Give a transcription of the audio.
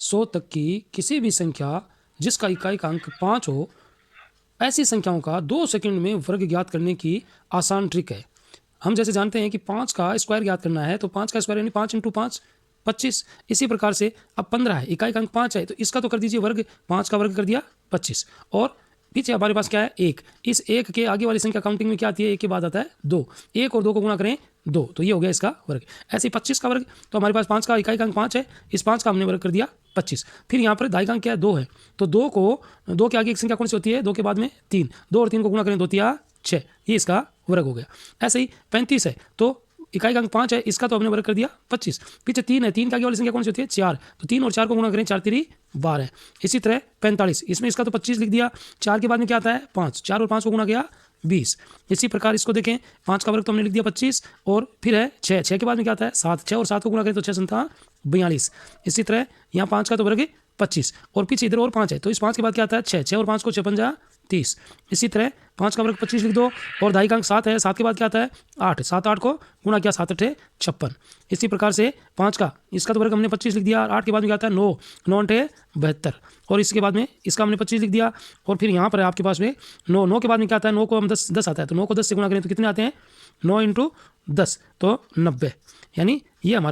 100 तक की किसी भी संख्या जिसका इकाई का अंक 5 हो, ऐसी संख्याओं का 2 सेकंड में वर्ग ज्ञात करने की आसान ट्रिक है। हम जैसे जानते हैं कि 5 का स्क्वायर ज्ञात करना है, तो 5 का स्क्वायर यानी 5 × 5 25। इसी प्रकार से अब 15 है, इकाई का अंक 5 है, तो इसका तो कर दीजिए वर्ग, 5 का वर्ग कर दिया 25। और पीछे हमारे पास क्या है, 1। इस 1 के आगे वाली संख्या काउंटिंग में क्या आती है, 1 के बाद आता है 2। 1 और 2 को गुणा करें 2, तो ये हो गया इसका वर्ग। ऐसे ही 25 का वर्ग, तो हमारे पास 5 का इकाई का अंक 5 है, इस 5 का हमने वर्ग कर दिया 25। फिर यहाँ पर दाई का अंक क्या है, 2 है, तो 2 के आगे एक संख्या कौन सी होती है, 2 के बाद में 3। 2 और 3 को गुणा करें 2 तिया 6, ये इसका वर्ग हो गया। ऐसे ही 35 है, तो इकाई का अंक 5 है, इसका तो हमने वर्ग कर दिया 25। पीछे 3 है, 3 के आगे वाली संख्या कौन सी होती है, 4। तो 3 और 4 को गुणा करें 4 3 12। इसी तरह 45, इसमें इसका तो 25 लिख दिया, 4 के बाद में क्या आता है 5, 4 और 5 को गुणा किया 20। इसी प्रकार इसको देखें, 5 का वर्ग तो हमने लिख दिया 25, और फिर है 6, 6 के बाद में क्या आता है 7, 6 और 7 को गुणा करें तो 6 7 42। इसी तरह यहाँ 5 का तो वर्ग 25, और पीछे इधर और 5 है, तो इस 5 के बाद क्या आता है 6, 6 और 5 को 6 5 30। इसी तरह 5 का वर्ग 25 लिख दो, और दाई का अंक 7 है, 7 के बाद क्या आता है 8, 7 8 को गुणा किया 7 8 56। इसी प्रकार से 5 का, इसका तो वर्ग हमने 25 लिख दिया, 8 के बाद में क्या आता है 9, 9 8 72, और इसके बाद में इसका हमने 25 लिख दिया। और फिर यहाँ पर है आपके पास में 9, 9 के बाद में क्या आता है, 9 को हम 10 आता है, तो 9 को 10 से गुणा करें तो कितने आते हैं, 9 × 10 तो 90, यानी ये हमारा